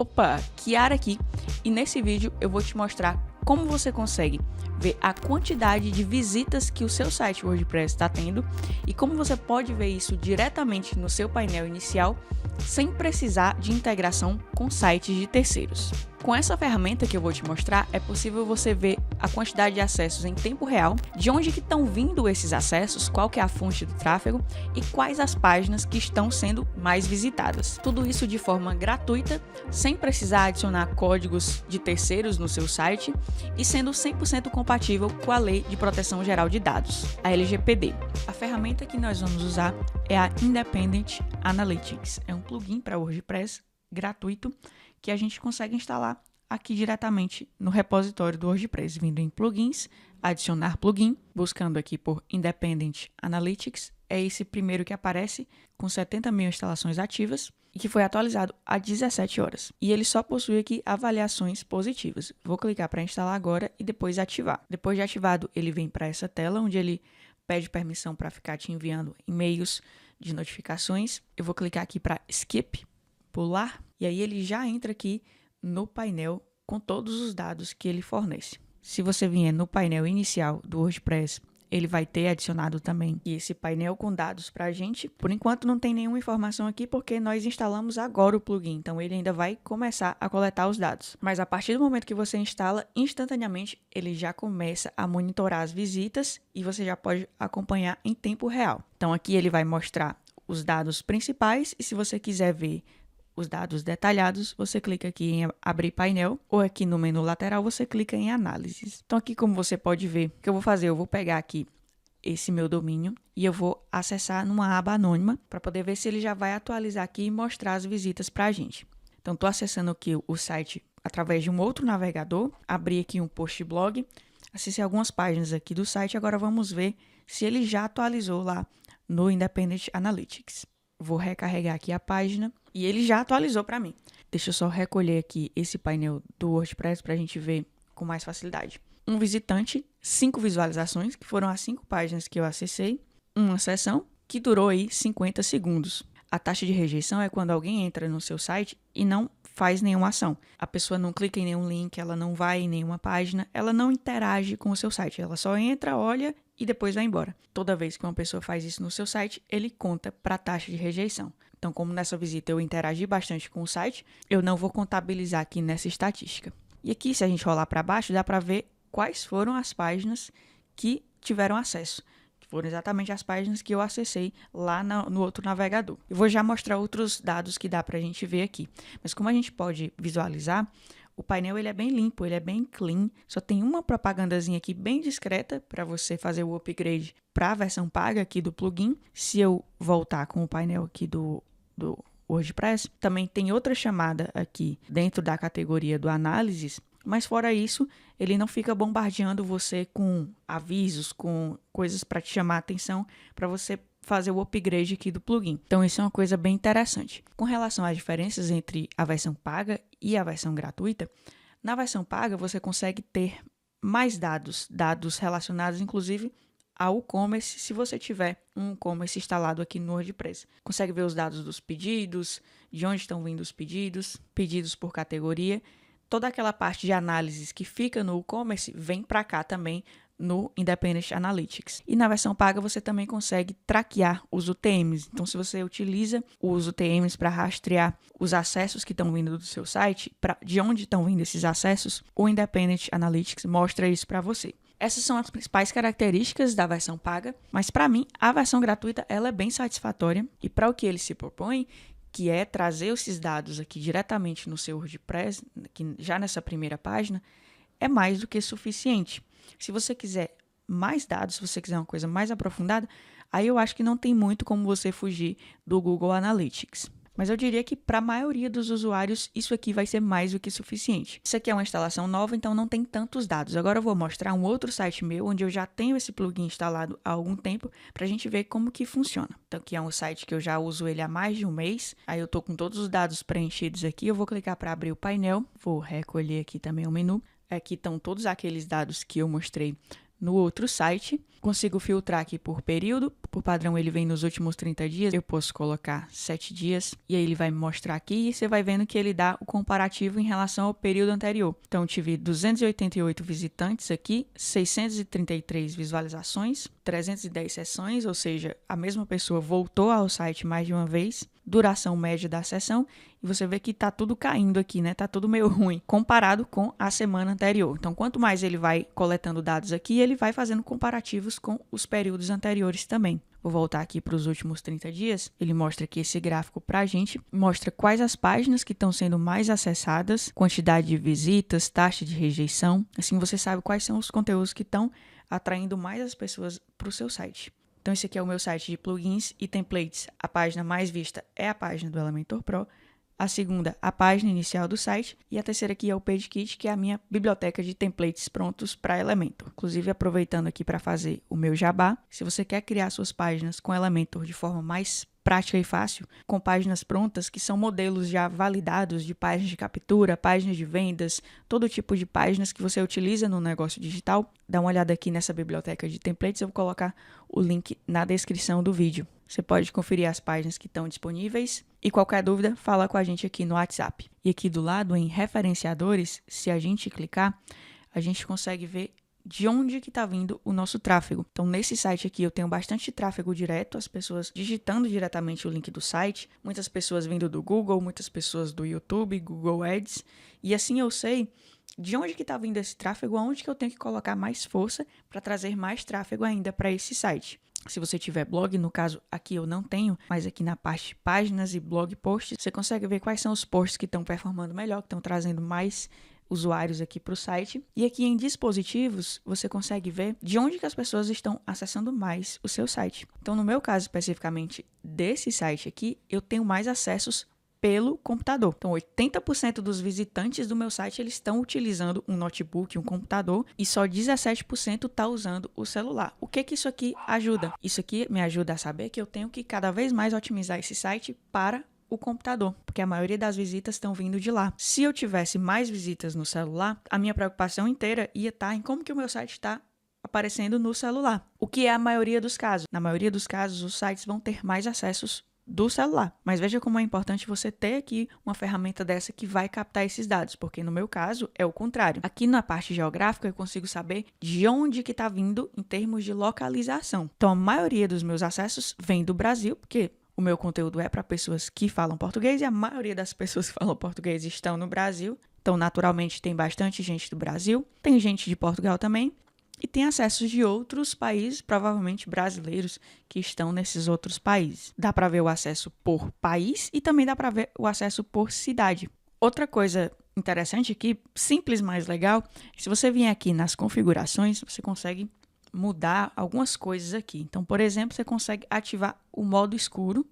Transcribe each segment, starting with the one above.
Opa, Kiara aqui, e nesse vídeo eu vou te mostrar como você consegue ver a quantidade de visitas que o seu site WordPress está tendo e como você pode ver isso diretamente no seu painel inicial sem precisar de integração com sites de terceiros. Com essa ferramenta que eu vou te mostrar, é possível você ver a quantidade de acessos em tempo real, de onde que estão vindo esses acessos, qual que é a fonte do tráfego e quais as páginas que estão sendo mais visitadas. Tudo isso de forma gratuita, sem precisar adicionar códigos de terceiros no seu site e sendo 100% compatível com a Lei de Proteção Geral de Dados, a LGPD. A ferramenta que nós vamos usar é a Independent Analytics. É um plugin para WordPress gratuito que a gente consegue instalar aqui diretamente no repositório do WordPress, vindo em plugins, adicionar plugin, buscando aqui por Independent Analytics, é esse primeiro que aparece com 70 mil instalações ativas e que foi atualizado há 17 horas. E ele só possui aqui avaliações positivas. Vou clicar para instalar agora e depois ativar. Depois de ativado, ele vem para essa tela onde ele pede permissão para ficar te enviando e-mails de notificações. Eu vou clicar aqui para Skip, pular, e aí ele já entra aqui no painel com todos os dados que ele fornece. Se você vier no painel inicial do WordPress, ele vai ter adicionado também esse painel com dados para a gente. Por enquanto não tem nenhuma informação aqui porque nós instalamos agora o plugin, então ele ainda vai começar a coletar os dados. Mas a partir do momento que você instala, instantaneamente ele já começa a monitorar as visitas e você já pode acompanhar em tempo real. Então aqui ele vai mostrar os dados principais e se você quiser ver os dados detalhados, você clica aqui em abrir painel ou aqui no menu lateral você clica em análises. Então aqui como você pode ver, o que eu vou fazer? Eu vou pegar aqui esse meu domínio e eu vou acessar numa aba anônima para poder ver se ele já vai atualizar aqui e mostrar as visitas para a gente. Então estou acessando aqui o site através de um outro navegador, abri aqui um post blog, acessei algumas páginas aqui do site, agora vamos ver se ele já atualizou lá no Independent Analytics. Vou recarregar aqui a página e ele já atualizou para mim. Deixa eu só recolher aqui esse painel do WordPress para a gente ver com mais facilidade. Um visitante, 5 visualizações, que foram as 5 páginas que eu acessei. Uma sessão que durou aí 50 segundos. A taxa de rejeição é quando alguém entra no seu site e não faz nenhuma ação. A pessoa não clica em nenhum link, ela não vai em nenhuma página, ela não interage com o seu site. Ela só entra, olha e depois vai embora. Toda vez que uma pessoa faz isso no seu site, ele conta para a taxa de rejeição. Então, como nessa visita eu interagi bastante com o site, eu não vou contabilizar aqui nessa estatística. E aqui, se a gente rolar para baixo, dá para ver quais foram as páginas que tiveram acesso. Foram exatamente as páginas que eu acessei lá no outro navegador. Eu vou já mostrar outros dados que dá para a gente ver aqui. Mas como a gente pode visualizar, o painel ele é bem limpo, ele é bem clean. Só tem uma propagandazinha aqui bem discreta para você fazer o upgrade para a versão paga aqui do plugin. Se eu voltar com o painel aqui do WordPress, também tem outra chamada aqui dentro da categoria do análises. Mas fora isso, ele não fica bombardeando você com avisos, com coisas para te chamar a atenção, para você fazer o upgrade aqui do plugin. Então isso é uma coisa bem interessante. Com relação às diferenças entre a versão paga e a versão gratuita, na versão paga você consegue ter mais dados relacionados inclusive ao e-commerce, se você tiver um e-commerce instalado aqui no WordPress. Consegue ver os dados dos pedidos, de onde estão vindo os pedidos, pedidos por categoria. Toda aquela parte de análises que fica no e-commerce vem para cá também no Independent Analytics. E na versão paga você também consegue traquear os UTMs. Então, se você utiliza os UTMs para rastrear os acessos que estão vindo do seu site, de onde estão vindo esses acessos, o Independent Analytics mostra isso para você. Essas são as principais características da versão paga, mas para mim a versão gratuita ela é bem satisfatória e para o que ele se propõe, que é trazer esses dados aqui diretamente no seu WordPress, que já nessa primeira página, é mais do que suficiente. Se você quiser mais dados, se você quiser uma coisa mais aprofundada, aí eu acho que não tem muito como você fugir do Google Analytics. Mas eu diria que para a maioria dos usuários, isso aqui vai ser mais do que suficiente. Isso aqui é uma instalação nova, então não tem tantos dados. Agora eu vou mostrar um outro site meu, onde eu já tenho esse plugin instalado há algum tempo, para a gente ver como que funciona. Então aqui é um site que eu já uso ele há mais de um mês. Aí eu estou com todos os dados preenchidos aqui. Eu vou clicar para abrir o painel. Vou recolher aqui também o menu. Aqui estão todos aqueles dados que eu mostrei no outro site. Consigo filtrar aqui por período, por padrão ele vem nos últimos 30 dias, eu posso colocar 7 dias, e aí ele vai me mostrar aqui, e você vai vendo que ele dá o comparativo em relação ao período anterior. Então, eu tive 288 visitantes aqui, 633 visualizações, 310 sessões, ou seja, a mesma pessoa voltou ao site mais de uma vez, duração média da sessão, e você vê que tá tudo caindo aqui, né? Tá tudo meio ruim, comparado com a semana anterior. Então, quanto mais ele vai coletando dados aqui, ele vai fazendo comparativos com os períodos anteriores também. Vou voltar aqui para os últimos 30 dias. Ele mostra aqui esse gráfico para a gente. Mostra quais as páginas que estão sendo mais acessadas, quantidade de visitas, taxa de rejeição. Assim você sabe quais são os conteúdos que estão atraindo mais as pessoas para o seu site. Então esse aqui é o meu site de plugins e templates. A página mais vista é a página do Elementor Pro. A segunda, a página inicial do site. E a terceira aqui é o PageKit, que é a minha biblioteca de templates prontos para Elementor. Inclusive, aproveitando aqui para fazer o meu jabá, se você quer criar suas páginas com Elementor de forma mais prática e fácil, com páginas prontas, que são modelos já validados de páginas de captura, páginas de vendas, todo tipo de páginas que você utiliza no negócio digital, dá uma olhada aqui nessa biblioteca de templates, eu vou colocar o link na descrição do vídeo. Você pode conferir as páginas que estão disponíveis e qualquer dúvida, fala com a gente aqui no WhatsApp. E aqui do lado, em referenciadores, se a gente clicar, a gente consegue ver de onde que está vindo o nosso tráfego. Então, nesse site aqui, eu tenho bastante tráfego direto, as pessoas digitando diretamente o link do site, muitas pessoas vindo do Google, muitas pessoas do YouTube, Google Ads, e assim eu sei de onde que está vindo esse tráfego, aonde que eu tenho que colocar mais força para trazer mais tráfego ainda para esse site. Se você tiver blog, no caso aqui eu não tenho, mas aqui na parte páginas e blog posts, você consegue ver quais são os posts que estão performando melhor, que estão trazendo mais usuários aqui para o site. E aqui em dispositivos, você consegue ver de onde que as pessoas estão acessando mais o seu site. Então, no meu caso especificamente desse site aqui, eu tenho mais acessos pelo computador. Então, 80% dos visitantes do meu site, eles estão utilizando um notebook, um computador, e só 17% está usando o celular. O que que isso aqui ajuda? Isso aqui me ajuda a saber que eu tenho que cada vez mais otimizar esse site para o computador, porque a maioria das visitas estão vindo de lá. Se eu tivesse mais visitas no celular, a minha preocupação inteira ia estar em como que o meu site está aparecendo no celular. O que é a maioria dos casos? Na maioria dos casos, os sites vão ter mais acessos do celular. Mas veja como é importante você ter aqui uma ferramenta dessa que vai captar esses dados, porque no meu caso é o contrário. Aqui na parte geográfica eu consigo saber de onde que está vindo em termos de localização. Então a maioria dos meus acessos vem do Brasil, porque o meu conteúdo é para pessoas que falam português e a maioria das pessoas que falam português estão no Brasil. Então naturalmente tem bastante gente do Brasil, tem gente de Portugal também. E tem acessos de outros países, provavelmente brasileiros, que estão nesses outros países. Dá para ver o acesso por país e também dá para ver o acesso por cidade. Outra coisa interessante aqui, simples, mas legal, se você vier aqui nas configurações, você consegue mudar algumas coisas aqui. Então, por exemplo, você consegue ativar o modo escuro.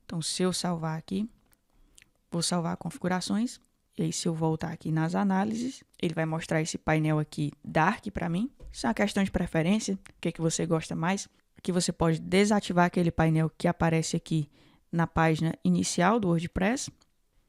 Então, se eu salvar aqui, vou salvar configurações. E aí, se eu voltar aqui nas análises, ele vai mostrar esse painel aqui dark para mim. Isso é uma questão de preferência, o que é que você gosta mais. Aqui você pode desativar aquele painel que aparece aqui na página inicial do WordPress.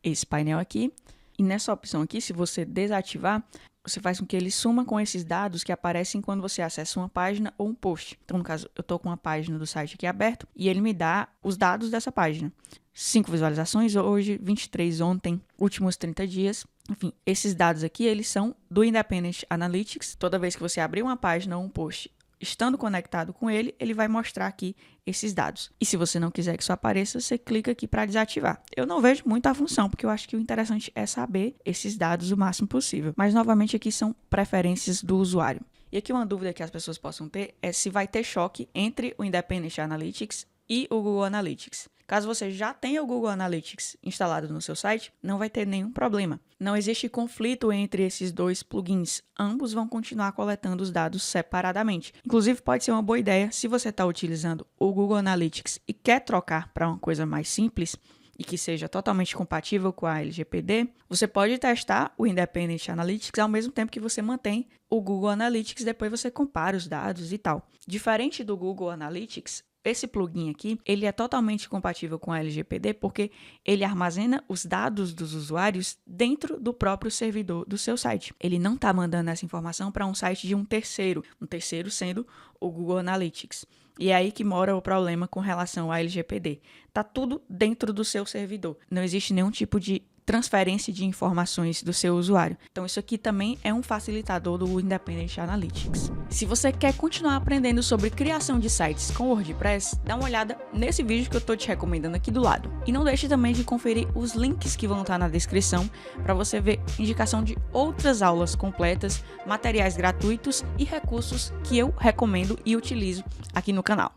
Esse painel aqui. E nessa opção aqui, se você desativar, você faz com que ele suma com esses dados que aparecem quando você acessa uma página ou um post. Então, no caso, eu estou com uma página do site aqui aberto e ele me dá os dados dessa página. 5 visualizações hoje, 23 ontem, últimos 30 dias. Enfim, esses dados aqui, eles são do Independent Analytics. Toda vez que você abrir uma página ou um post, estando conectado com ele, ele vai mostrar aqui esses dados. E se você não quiser que isso apareça, você clica aqui para desativar. Eu não vejo muito a função, porque eu acho que o interessante é saber esses dados o máximo possível. Mas, novamente, aqui são preferências do usuário. E aqui uma dúvida que as pessoas possam ter é se vai ter choque entre o Independent Analytics e o Google Analytics. Caso você já tenha o Google Analytics instalado no seu site, não vai ter nenhum problema. Não existe conflito entre esses dois plugins. Ambos vão continuar coletando os dados separadamente. Inclusive, pode ser uma boa ideia, se você está utilizando o Google Analytics e quer trocar para uma coisa mais simples e que seja totalmente compatível com a LGPD, você pode testar o Independent Analytics ao mesmo tempo que você mantém o Google Analytics, depois você compara os dados e tal. Diferente do Google Analytics, esse plugin aqui, ele é totalmente compatível com a LGPD porque ele armazena os dados dos usuários dentro do próprio servidor do seu site. Ele não está mandando essa informação para um site de um terceiro sendo o Google Analytics. E é aí que mora o problema com relação ao LGPD. Tá tudo dentro do seu servidor. Não existe nenhum tipo de transferência de informações do seu usuário. Então isso aqui também é um facilitador do Independent Analytics. Se você quer continuar aprendendo sobre criação de sites com WordPress, dá uma olhada nesse vídeo que eu estou te recomendando aqui do lado. E não deixe também de conferir os links que vão estar na descrição para você ver indicação de outras aulas completas, materiais gratuitos e recursos que eu recomendo e utilizo aqui no canal.